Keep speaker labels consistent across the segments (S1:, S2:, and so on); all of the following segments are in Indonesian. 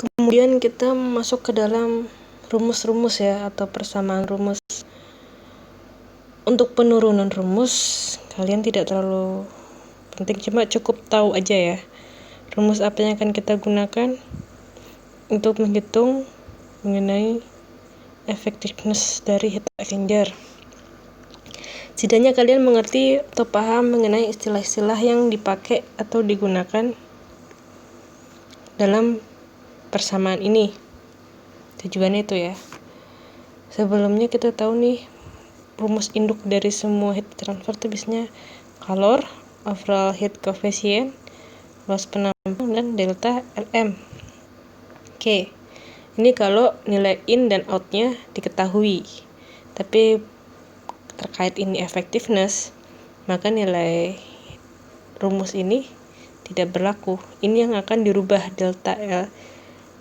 S1: Kemudian kita masuk ke dalam rumus-rumus ya, atau persamaan rumus. Untuk penurunan rumus kalian tidak terlalu penting, cuma cukup tahu aja ya rumus apa yang akan kita gunakan untuk menghitung mengenai effectiveness dari heat exchanger. Setidaknya kalian mengerti atau paham mengenai istilah-istilah yang dipakai atau digunakan dalam persamaan ini. Tujuannya itu ya. Sebelumnya kita tahu nih, rumus induk dari semua heat transfer itu biasanya calor, overall heat coefficient, luas penampung, dan delta Lm. Oke, ini kalau nilai in dan outnya diketahui. Tapi terkait ini effectiveness, maka nilai rumus ini tidak berlaku. Ini yang akan dirubah delta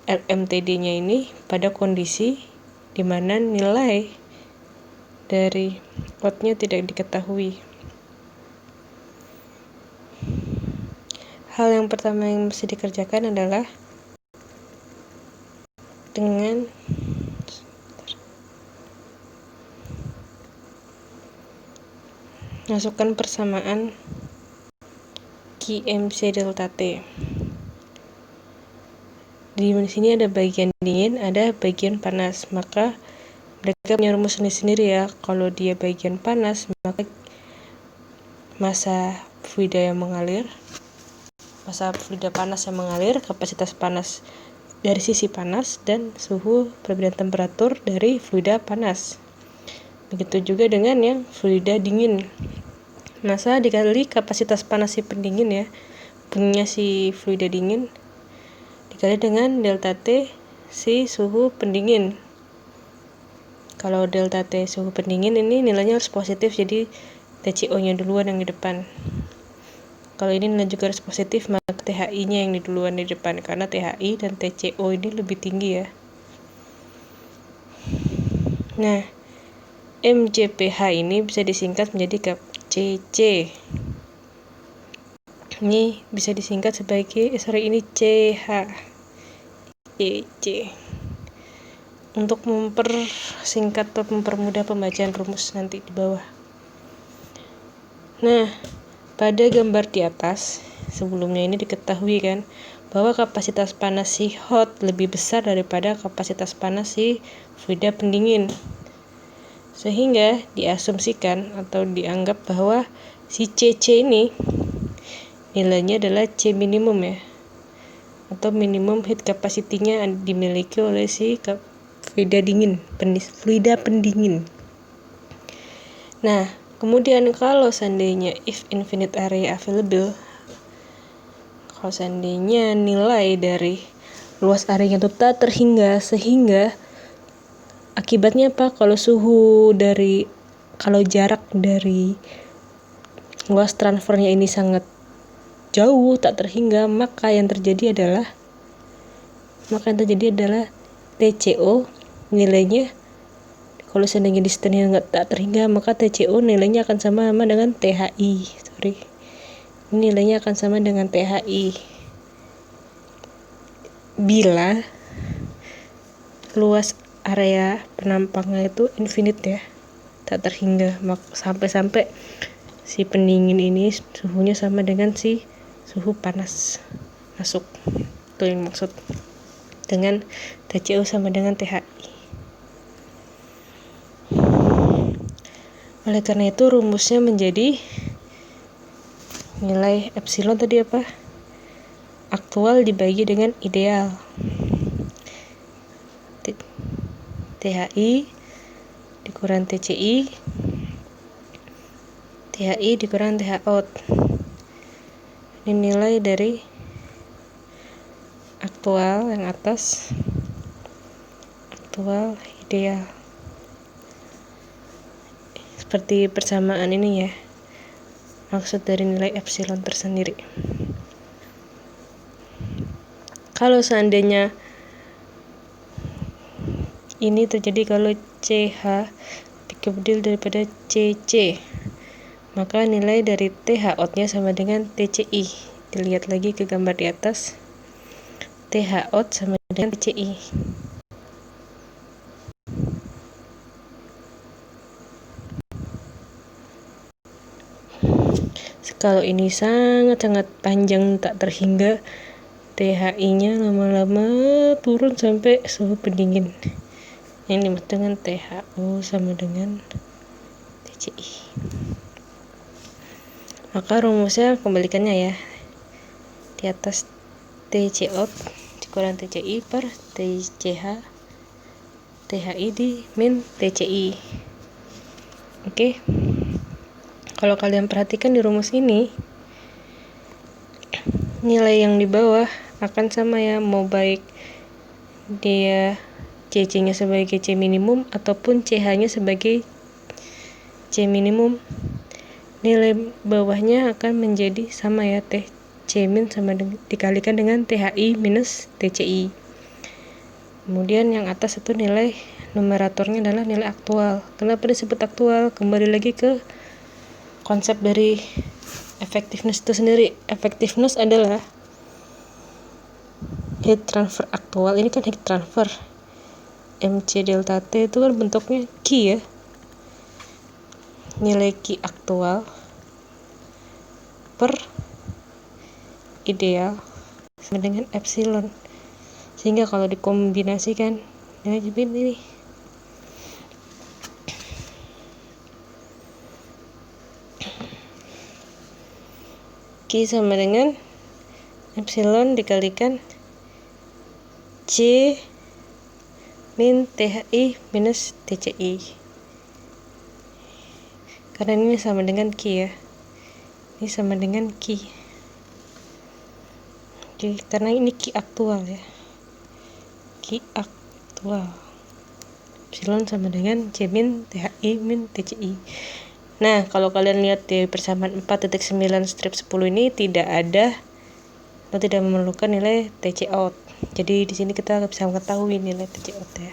S1: LMTD-nya ini pada kondisi di mana nilai dari outnya tidak diketahui. Hal yang pertama yang mesti dikerjakan adalah dengan masukkan persamaan QMC delta T. Di sini ada bagian dingin, ada bagian panas. Maka mereka punya rumus sendiri ya. Kalau dia bagian panas, maka massa fluida panas yang mengalir, kapasitas panas dari sisi panas, dan suhu perbedaan temperatur dari fluida panas. Begitu juga dengan yang fluida dingin. Massa dikali kapasitas panas si pendingin ya, punya si fluida dingin, dikali dengan delta T si suhu pendingin. Kalau delta T suhu pendingin ini nilainya harus positif, jadi TCO-nya duluan yang di depan. Kalau ini nilai juga harus positif, maka THI-nya yang duluan di depan, karena THI dan TCO ini lebih tinggi ya. Nah, MJPH ini bisa disingkat menjadi CC. Ini bisa disingkat sebagai ini CH. CC. Untuk mempersingkat atau mempermudah pembacaan rumus nanti di bawah. Nah, pada gambar di atas, sebelumnya ini diketahui kan bahwa kapasitas panas si hot lebih besar daripada kapasitas panas si fluida pendingin. Sehingga diasumsikan atau dianggap bahwa si CC ini nilainya adalah C minimum ya, atau minimum heat capacity-nya dimiliki oleh si fluida pendingin. Nah, kemudian kalau seandainya if infinite area available, kalau seandainya nilai dari luas areanya itu tak terhingga, sehingga akibatnya apa? Kalau jarak dari luas transfernya ini sangat jauh, tak terhingga, maka yang terjadi adalah TCO nilainya, kalau seandainya distannya tak terhingga, maka TCO nilainya akan sama dengan THI. Nilainya akan sama dengan THI bila luas area penampangnya itu infinite ya, tak terhingga, sampai si pendingin ini suhunya sama dengan si suhu panas masuk. Itu yang maksud dengan TCO sama dengan THI. Oleh karena itu rumusnya menjadi nilai epsilon tadi apa? Aktual dibagi dengan ideal. THI dikurang TCI, THI dikurang TH out. Ini nilai dari aktual yang atas, aktual ideal. Seperti persamaan ini ya, maksud dari nilai epsilon tersendiri. Kalau seandainya ini terjadi kalau CH lebih kecil daripada CC, maka nilai dari TH out-nya sama dengan TCI. Dilihat lagi ke gambar di atas, TH out sama dengan TCI. Kalau ini sangat-sangat panjang tak terhingga, THI-nya lama-lama turun sampai suhu pendingin. Yang dimaksud dengan THO sama dengan TCI. Maka rumusnya kembalikannya ya. Di atas TC out dikurang TCI per TCH THI di min TCI. Oke. Kalau kalian perhatikan di rumus ini, nilai yang di bawah akan sama ya, mau baik dia CC-nya sebagai C minimum ataupun CH-nya sebagai C minimum. Nilai bawahnya akan menjadi sama ya, TC min sama dikalikan dengan THI minus TCI. Kemudian yang atas itu nilai numeratornya adalah nilai aktual. Kenapa disebut aktual? Kembali lagi ke konsep dari effectiveness itu sendiri. Effectiveness adalah heat transfer aktual. Ini kan heat transfer. MC delta T itu kan bentuknya Q ya. Nilai Q aktual per ideal sama dengan epsilon. Sehingga kalau dikombinasikan, nah jadi ini Q sama dengan epsilon dikalikan C min THI minus TCI. Karena ini sama dengan Q ya. Ini sama dengan Q. Jadi karena ini Q aktual ya. Q aktual. Epsilon sama dengan C min THI min TCI. Nah, kalau kalian lihat di persamaan 4.9 strip 10 ini tidak ada atau tidak memerlukan nilai TC out. Jadi di sini kita bisa mengetahui nilai TC out ya.